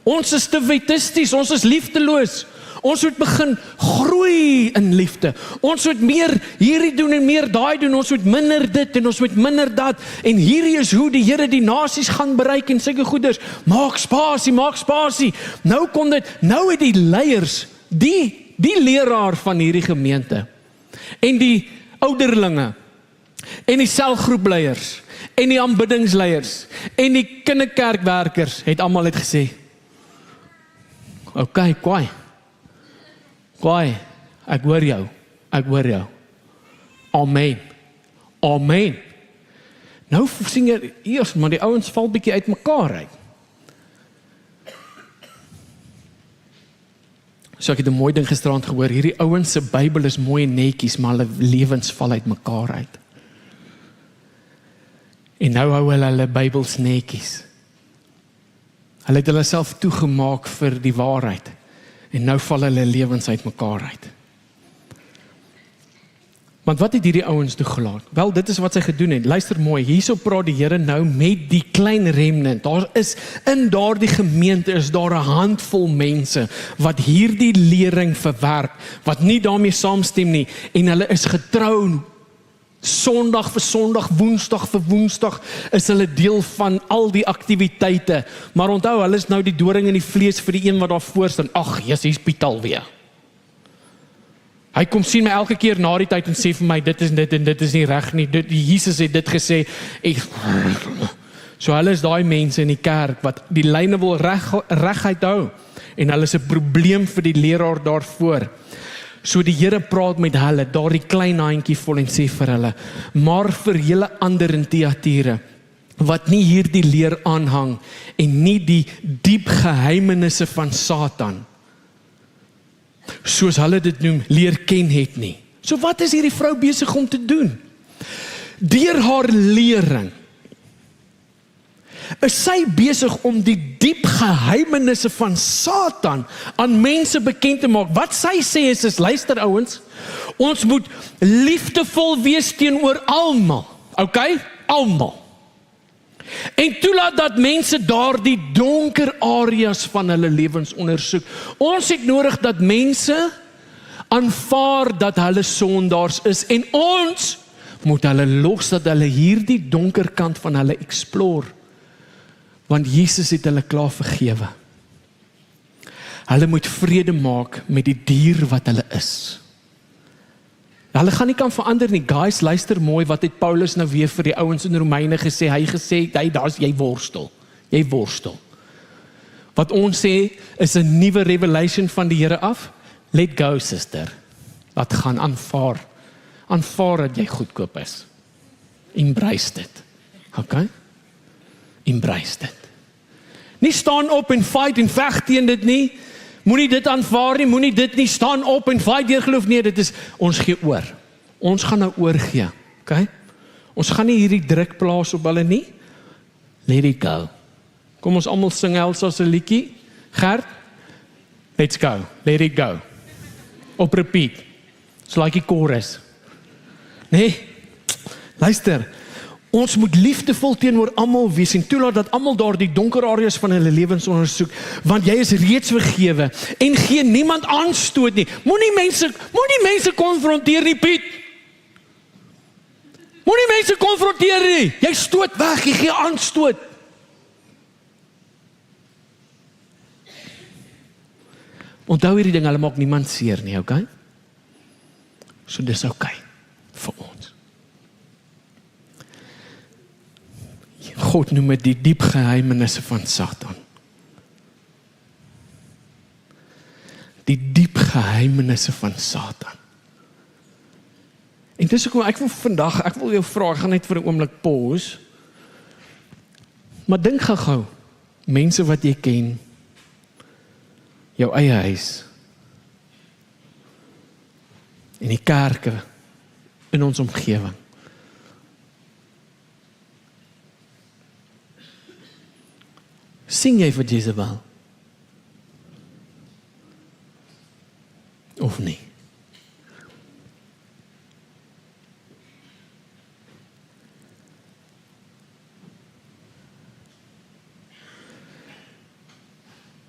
Ons is te wetisties, ons is liefdeloos. Ons moet begin groei in liefde. Ons moet meer hierdie doen en meer daai doen. Ons moet minder dit en ons moet minder dat. En hierdie is hoe die Here die nasies gaan bereik en sulke goeders. Maak spasie, maak spasie. Nou kom dit, nou het die leiers, die leraar van hierdie gemeente en die ouderlinge en die selgroepleiers en die aanbiddingsleiers en die kinderkerkwerkers het almal het gesê, okay, kwaai, ek hoor jou. Amen. Nou sien jy eers, maar die ouens val bietjie uit mekaar uit. So ek het 'n mooi ding gisterand gehoor, hierdie ouens se Bybel is mooi en netjies, maar hulle lewens val uit mekaar uit. En nou hou hulle Bybels netjies. Hulle het hulle self toegemaak vir die waarheid. En nou val hulle lewens uit mekaar uit. Want wat het hierdie ouens toegelaat? Wel, dit is wat sy gedoen het. Luister mooi, hierso praat die Here nou met die klein remnant. Daar is in daardie gemeente is daar 'n handvol mense wat hierdie lering verwerp, wat nie daarmee saamstem nie, en hulle is getrou. Sondag vir Sondag, Woensdag vir Woensdag is hulle deel van al die aktiwiteite. Maar onthou, hulle is nou die doring in die vlees vir die een wat daar voor staan. Ag, Jesus, hier's Piet alweer. Hy kom sien my elke keer na die tyd en sê vir my, dit is dit en dit is nie reg nie. Jesus het dit gesê. So hulle is daai mense in die kerk wat die lyne wil reguit hou. En hulle is 'n probleem vir die leraar daarvoor. So die Here praat met hulle, daardie klein handjie vol en sê vir hulle, maar vir julle ander in Thyatira, wat nie hierdie leer aanhang en nie die diep geheimenisse van Satan, soos hulle dit noem, leer ken het nie. So wat is hierdie vrou besig om te doen? Deur haar lering is sy besig om die diep geheimenisse van Satan aan mense bekend te maak. Wat sy sê is luister ouens, ons moet liefdevol wees teenoor almal, okay? Almal. En toelaat dat mense daardie donker areas van hulle lewens ondersoek. Ons het nodig dat mense aanvaar dat hulle sondaars is en ons moet hulle los dat hulle hierdie donker kant van hulle explore. Want Jesus het hulle klaar vergewe. Hulle moet vrede maak met die dier wat hulle is. Hulle gaan nie kan verander nie. Guys, luister mooi, wat het Paulus nou weer vir die ouens in Romeine gesê? Hy gesê, jy worstel. Jy worstel. Wat ons sê, is 'n nuwe revelation van die Here af. Let go, sister. Laat gaan, aanvaar. Aanvaar dat jy goedkoop is. Embrace dit. Okay? Embrace dit. Nie staan op en fight en veg teen dit nie. Moenie dit aanvaar nie, moenie dit nie staan op en fight deur geloof nie. Dit is, ons gee oor. Ons gaan nou oorgee. Okay? Ons gaan nie hierdie druk plaas op hulle nie. Let it go. Kom ons almal sing Elsa se liedjie. Gert, let's go. Let it go. Op repeat. It's like die chorus. Nee, luister. Ons moet liefdevol teenoor almal wees en toelaat dat almal daardie donker areas van hulle lewens ondersoek, want jy is reeds vergewe en gee niemand aanstoot nie. Moenie mense konfronteer nie, Piet. Moenie mense konfronteer nie. Jy stoot weg, jy gee aanstoot. Onthou hierdie ding, hulle maak niemand seer nie, okay? So dis okay vir ons. God noem dit die diep geheimenisse van Satan. Die diep geheimenisse van Satan. En dis hoekom ek wil jou vra, ek gaan net vir 'n oomblik pause. Maar dink gou, mense wat jy ken, jou eie huis, en die kerke in ons omgewing. Sing jy vir Jezebel? Of nie?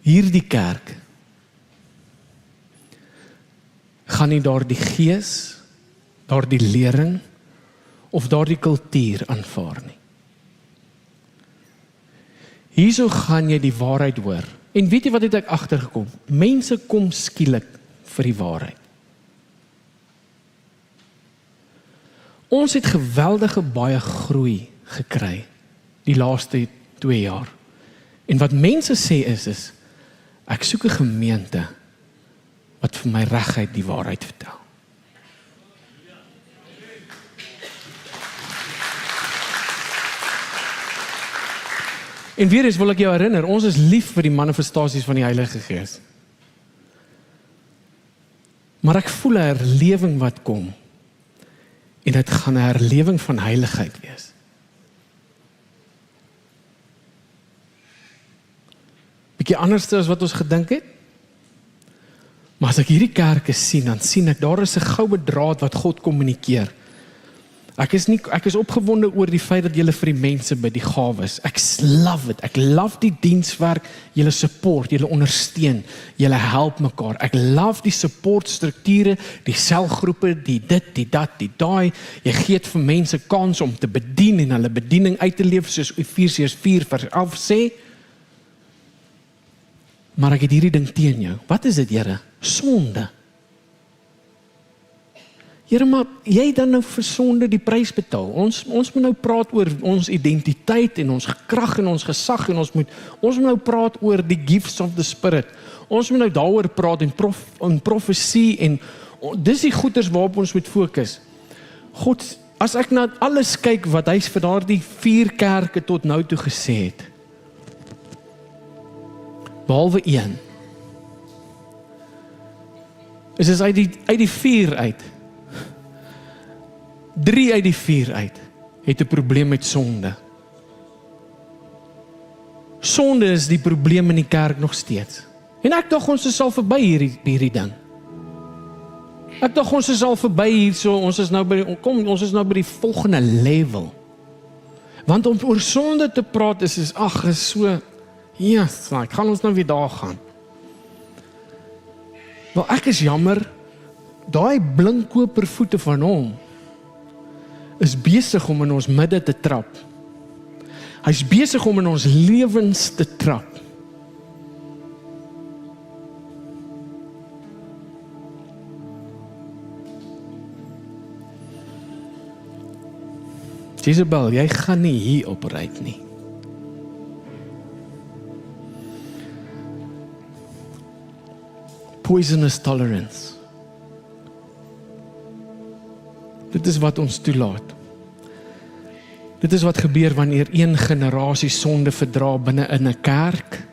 Hierdie kerk gaan nie daardie gees, daardie lering of daardie kultuur aanvaar nie. Hierso gaan jy die waarheid hoor. En weet jy wat het ek agtergekom? Mense kom skielik vir die waarheid. Ons het geweldige baie groei gekry die laaste 2 jaar. En wat mense sê is ek soek 'n gemeente wat vir my reguit die waarheid vertel. En weer eens wil ek jou herinner, ons is lief vir die manifestasies van die Heilige Gees. Maar ek voel 'n herlewing wat kom. En dit gaan 'n herlewing van heiligheid wees. Bietjie anders as wat ons gedink het. Maar Maar as ek hierdie kerke sien, dan sien ek, daar is 'n goue draad wat God kommunikeer. Ek is opgewonde oor die feit dat julle vir die mense bid, die gawes. Ek love it. Ek love die dienswerk, julle support, julle ondersteun, julle help mekaar. Ek love die supportstrukture, die selgroepe, die dit, die dat, die daai. Jy gee vir mense kans om te bedien en hulle bediening uit te leef, soos Efesiërs 4:11 sê. Maar ek het hierdie ding teen jou. Wat is dit, Here? Sonde. Here, maar jy dan nou vir sonde die prys betaal. Ons moet nou praat oor ons identiteit en ons krag en ons gesag en ons moet nou praat oor die gifts of the Spirit. Ons moet nou daaroor praat en profesie en dis die goeders waarop ons moet fokus. God, as ek na alles kyk wat hy vir daardie 4 kerke tot nou toe gesê het, behalwe een, is uit die 4 uit, 3 uit die 4 uit, het 'n probleem met sonde. Sonde is die probleem in die kerk nog steeds. En ek dink ons is al verby hierdie ding. Ek dink ons is al verby hierso, ons is nou by die volgende level. Want om oor sonde te praat is so, yes, ek gaan ons nou weer daar gaan. Wel, ek is jammer, daai blinkkopervoete van hom is besig om in ons midde te trap. Hy's besig om in ons lewens te trap. Jezebel, jy gaan nie hier opreik nie. Poisonous tolerance. Dit is wat ons toelaat. Dit is wat gebeur wanneer een generasie sonde verdra binne in 'n kerk.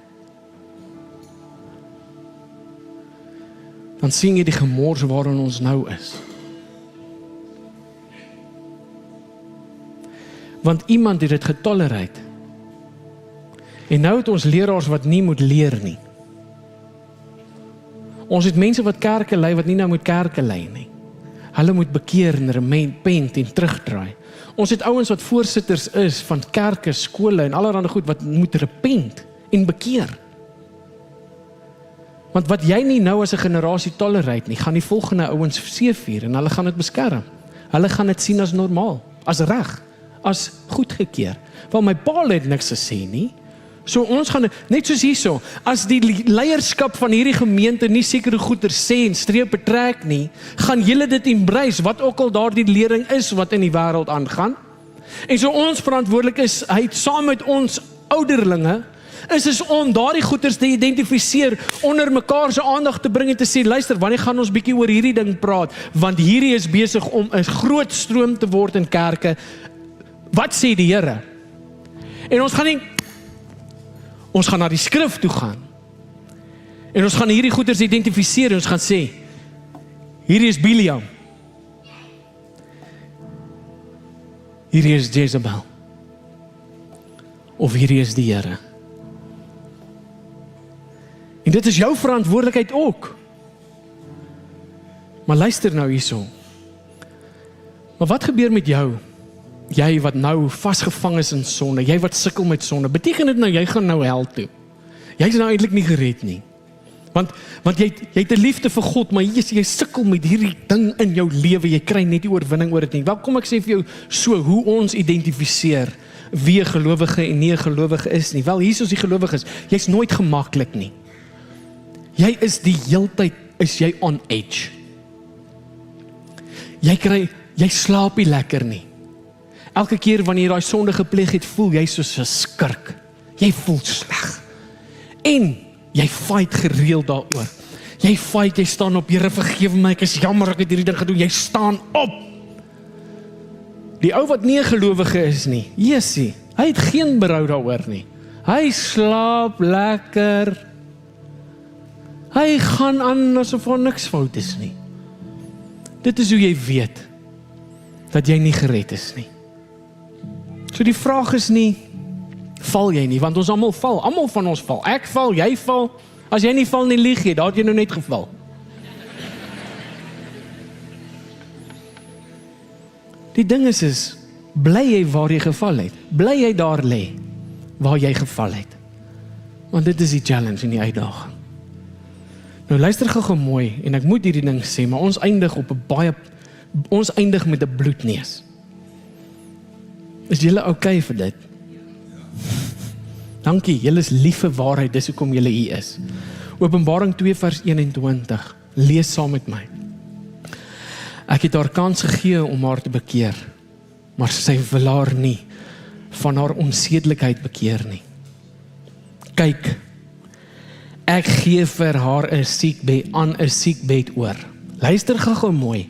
Dan sien jy die gemors waarin ons nou is. Want iemand het dit getolereer. En nou het ons leraars wat nie moet leer nie. Ons het mense wat kerke lei wat nie nou moet kerke lei nie. Hulle moet bekeer en repent en terugdraai. Ons het ouens wat voorsitters is van kerke, skole en allerlei goed wat moet repent en bekeer. Want wat jy nie nou as 'n generasie tolereer nie, gaan die volgende ouens seëvier en hulle gaan dit beskerm. Hulle gaan dit sien as normaal, as reg, as goedgekeur. Want my pa het niks gesê nie. So ons gaan, net soos hierso, as die leierskap van hierdie gemeente nie sekere goeie sê en strepe trek nie, gaan julle dit embrace, wat ook al daardie lering is wat in die wêreld aangaan. En so ons verantwoordelik is, hy het saam met ons ouderlinge, is om daardie goeders te identifiseer, onder mekaar se aandag te bring en te sê, luister, wanneer gaan ons bietjie oor hierdie ding praat, want hierdie is besig om 'n groot stroom te word in kerke. Wat sê die Here? En ons gaan na die skrif toe gaan. En ons gaan hierdie goeders identifiseer en ons gaan sê, hierdie is Biliam. Hierdie is Jezebel. Of hierdie is die Here. En dit is jou verantwoordelikheid ook. Maar luister nou hierso. Maar wat gebeur met jou? Jy wat nou vasgevang is in sonde, jy wat sukkel met sonde, beteken dit nou, jy gaan nou hel toe. Jy is nou eintlik nie gered nie. Want jy het 'n liefde vir God, maar jy sukkel met hierdie ding in jou lewe, jy kry net die oorwinning oor dit nie. Wel, kom ek sê vir jou so, hoe ons identifiseer wie 'n gelowige en nie 'n gelowige is nie. Wel, hier is die gelowiges, jy's nooit gemaklik nie. Jy is die heeltyd, is jy on edge. Jy slaap nie lekker nie. Elke keer wanneer jy daai sonde gepleeg het, voel jy soos 'n skurk. Jy voel sleg. En jy fight gereeld daaroor. Jy staan op, Here vergewe my, ek is jammer ek het hierdie ding gedoen. Jy staan op. Die ou wat nie 'n gelowige is nie, Jesusie, hy het geen berou daaroor nie. Hy slaap lekker. Hy gaan aan asof daar niks fout is nie. Dit is hoe jy weet dat jy nie gered is nie. So die vraag is nie, val jy nie, want ons almal val, almal van ons val. Ek val, jy val. As jy nie val nie, lieg jy, daar het jy nou net geval. Die ding is, bly jy waar jy geval het. Bly jy daar lê, waar jy geval het. Want dit is die challenge en die uitdaging. Nou luister gou mooi, en ek moet hierdie ding sê, maar ons eindig met 'n bloedneus. Is julle okay vir dit? Dankie, julle is lief vir waarheid, dis hoekom julle hier is. Openbaring 2 vers 21, lees saam met my. Ek het haar kans gegee om haar te bekeer, maar sy wil haar nie van haar onsedelikheid bekeer nie. Kyk, ek gee vir haar 'n siekbed oor. Luister gou mooi.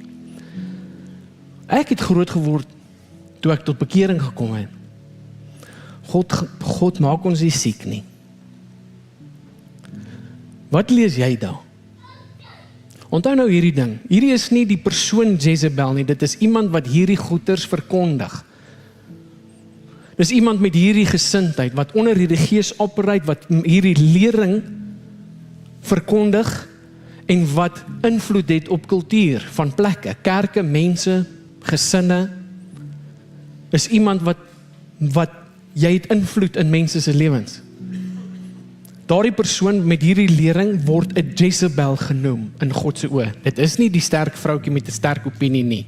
Ek het groot geword toe ek tot bekering gekom het. God maak ons nie siek nie. Wat lees jy daar? Onthou nou hierdie ding. Hierdie is nie die persoon Jezebel nie, dit is iemand wat hierdie goeters verkondig. Dis iemand met hierdie gesindheid, wat onder hierdie gees operate, wat hierdie lering verkondig, en wat invloed het op kultuur, van plekke, kerke, mense, gesinne, is iemand wat jy het invloed in mense se lewens. Daardie persoon met hierdie lering word 'n Jezebel genoem in God se oë. Dit is nie die sterk vroukie met 'n sterk opinie nie.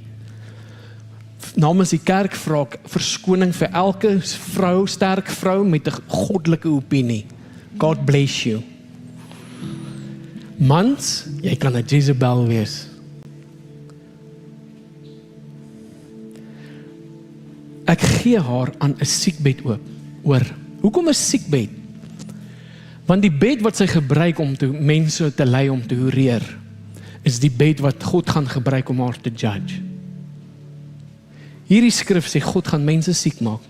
Namens die kerk vra ek verskoning vir elke vrou, sterk vrou met 'n goddelike opinie. God bless you. Mans, jy kan 'n Jezebel wees. Ek gee haar aan 'n siekbed oor. Hoekom 'n siekbed? Want die bed wat sy gebruik om mense te lei om te horeer, is die bed wat God gaan gebruik om haar te judge. Hierdie skrif sê God gaan mense siek maak.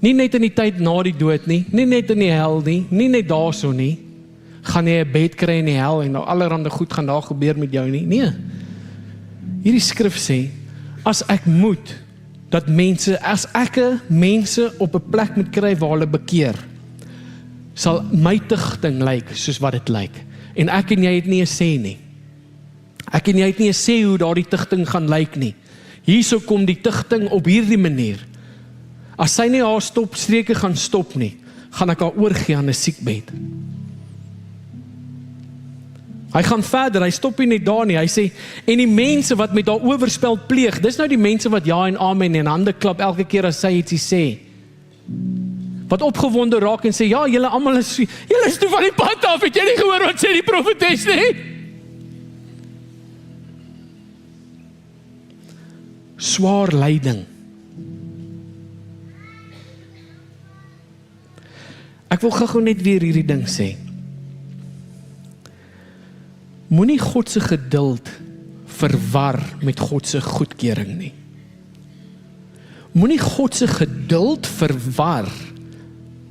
Nie net in die tyd na die dood nie, nie net in die hel nie, nie net daarso nie, gaan jy 'n bed kry in die hel en nou allerhande goed gaan daar gebeur met jou nie. Nee. Hierdie skrif sê, as ek moet, dat as ek mense op 'n plek moet kry waar hulle bekeer, sal my tigting lyk soos wat dit lyk. En ek en jy het nie 'n sê nie. Ek en jy het nie 'n sê hoe daardie tigting gaan lyk nie. Hierso kom die tigting op hierdie manier. As sy nie haar stopstreke gaan stop nie, gaan ek haar oorgee aan 'n siekbed. Hy gaan verder, hy stop nie net daar nie. Hy sê, en die mense wat met haar oorspel pleeg, dis nou die mense wat ja en amen en hande klap elke keer as sy ietsie sê. Wat opgewonde raak en sê, ja, julle almal is toe van die pad af, het jy nie gehoor wat sê die profetes nie? Swaar lyding. Ek wil gou net weer hierdie ding sê. Moenie God se geduld verwar met God se goedkeuring nie. Moenie God se geduld verwar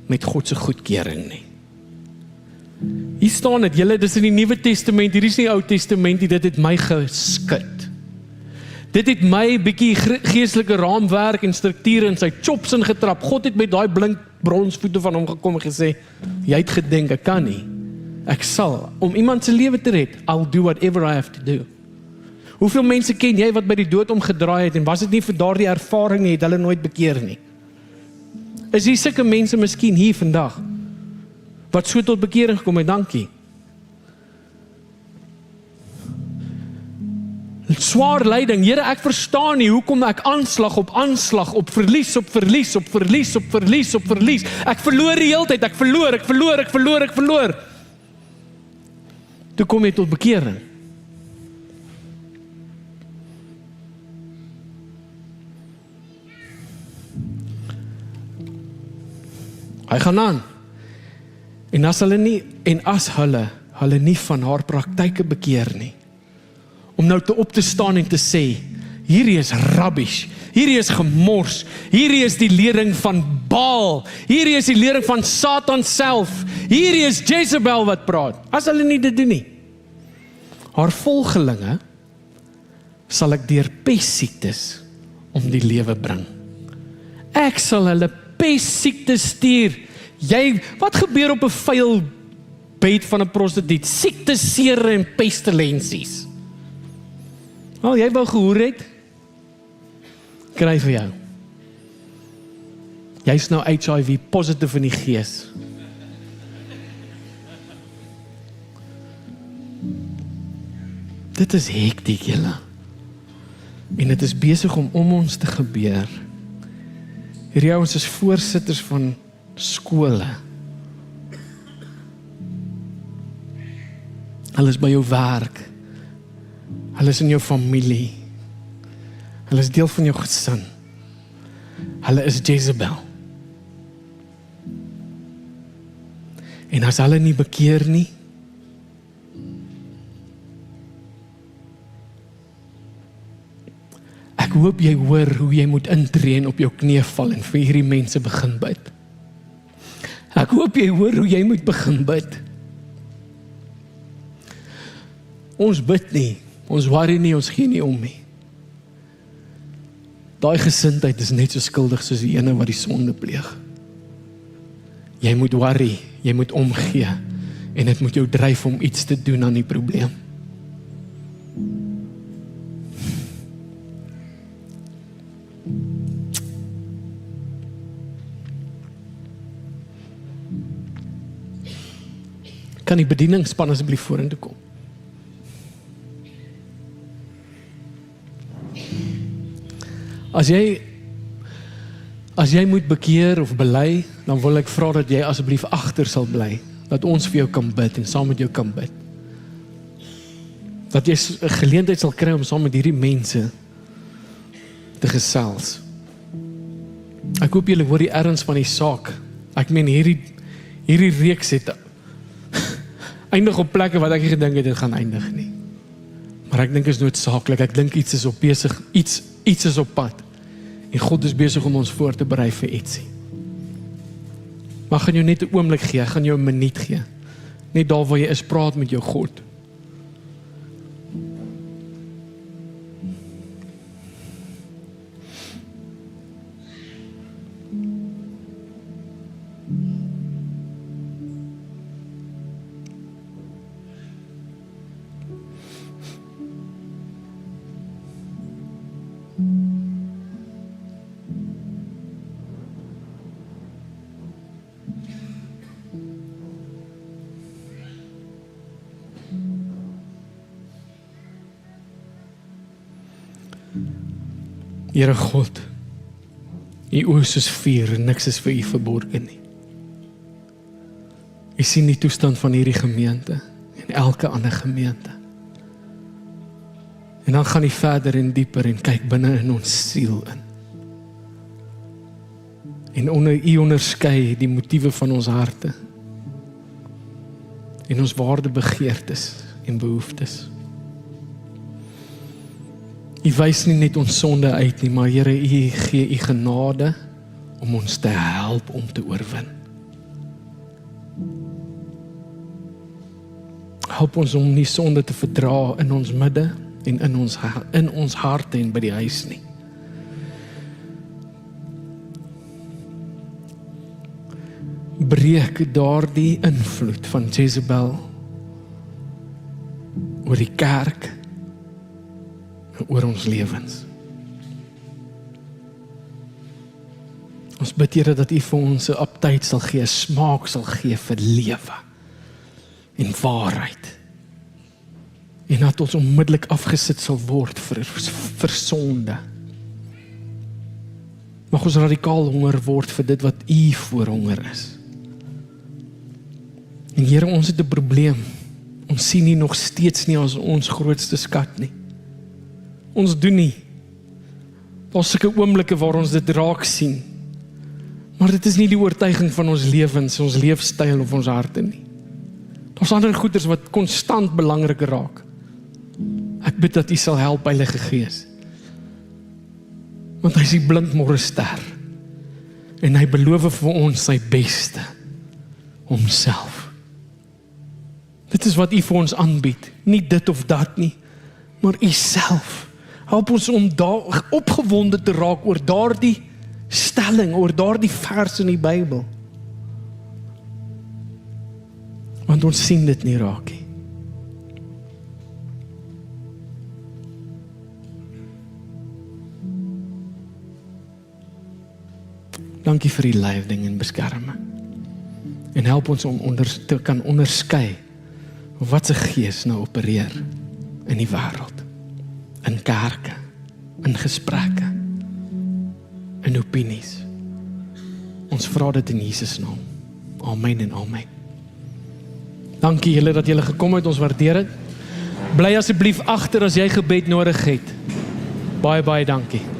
met God se goedkeuring nie. Hier staan dit, julle, dis in die Nuwe Testament, hier is nie Ou Testament nie, dit het my geskit. Dit het my bietjie geestelike raamwerk en strukture in sy chops ingetrap. God het met daai blink bronsvoete van hom gekom en gesê, jy het gedink, ek kan nie. Ek sal, om iemand se lewe te red, I'll do whatever I have to do. Hoeveel mense ken jy wat by die dood omgedraai het, en was dit nie vir daardie ervaring nie, het hulle nooit bekeer nie? Is hier sulke mense miskien hier vandag, wat so tot bekering gekom het, dankie. Swaar lyding, Here, ek verstaan nie, hoekom ek aanslag op aanslag, op verlies, op verlies, op verlies, op verlies, op verlies. Ek verloor die hele tyd, ek verloor. Toe kom jy tot bekering. Hy gaan aan. En as hulle nie van haar praktyke bekeer nie, om nou op te staan en te sê, hierdie is rubbish, hierdie is gemors, hierdie is die lering van Baal, hierdie is die lering van Satan self, hierdie is Jezebel wat praat. As hulle nie dit doen nie, haar volgelinge sal ek deur pestsiektes om die lewe bring. Ek sal hulle pestsiektes stuur. Wat gebeur op 'n vuil bed van 'n prostituut? Siektes, seere en pestilensies. Al jy wou gehoor het, kry vir jou. Jy's nou HIV positief in die gees. Dit is hektiek, julle. En dit is besig om ons te gebeur. Hierdie ouens is voorsitters van skole. Hulle is by jou werk. Hulle is in jou familie. Hulle is deel van jou gesin. Hulle is Jezebel. En as hulle nie bekeer nie, ek hoop jy hoor hoe jy moet intree en op jou knie val en vir hierdie mense begin bid. Ek hoop jy hoor hoe jy moet begin bid. Ons bid nie, ons worry nie, ons gee nie om nie. Daai gesindheid is net so skuldig soos die ene wat die sonde pleeg. Jy moet worry, jy moet omgee en dit moet jou dryf om iets te doen aan die probleem. Kan die bedieningsspan asseblief vorentoe kom? As jy moet bekeer of bely, dan wil ek vra dat jy asseblief agter sal bly, dat ons vir jou kan bid en saam met jou kan bid. Dat jy 'n geleentheid sal kry om saam met hierdie mense te gesels. Ek hoop julle hoor die erns van die saak. Ek meen hierdie reeks het eindig op plekke wat ek nie gedink het dit gaan eindig nie. Maar ek dink is noodsaaklik. Ek dink iets is op besig, iets is op pad. En God is besig om ons voor te berei vir ietsie. Maar gaan jou net 'n oomblik gee, gaan jou 'n minuut gee. Net daar waar jy is, praat met jou God. Here God, U oë is soos vuur en niks is vir U verborge nie. U sien die toestand van hierdie gemeente en elke ander gemeente. En dan gaan U verder en dieper en kyk binne in ons siel in. En U onderskei die motiewe van ons harte en ons waardebegeertes en behoeftes. U wys nie net ons sonde uit nie, maar Here, U gee U genade om ons te help om te oorwin. Help ons om nie sonde te verdra in ons midde en in ons harte en by die huis nie. Breek daardie invloed van Jezebel oor die kerk en oor ons lewens. Ons bid Here dat U vir ons 'n aptyd sal gee, smaak sal gee vir lewe en waarheid. En dat ons onmiddellik afgesit sal word vir sonde. Mag ons radikaal honger word vir dit wat U voor honger is. En Here, ons het 'n probleem. Ons sien nie nog steeds nie as ons grootste skat nie. Ons doen nie. Daar's sulke oomblikke waar ons dit raak sien. Maar dit is nie die oortuiging van ons lewens, ons leefstyl of ons harte nie. Daar's ander goeders wat konstant belangriker raak. Ek bid dat U sal help, Heilige Gees. Want hy is die blindmôre ster. En hy beloof vir ons sy beste. Homself. Dit is wat U vir ons aanbied. Nie dit of dat nie, maar U self. Help ons om daar opgewonde te raak oor daardie stelling, oor daardie vers in die Bybel. Want ons sien dit nie raak nie. Dankie vir die leiding en beskerming. En help ons om te kan onderskei wat se gees nou opereer in die wêreld, in kerke, in gesprekke, in opinies. Ons vra dit in Jesus naam. Amen en amen. Dankie julle dat julle gekom het, ons waardeer dit. Bly asseblief agter as jy gebed nodig het. Baie dankie.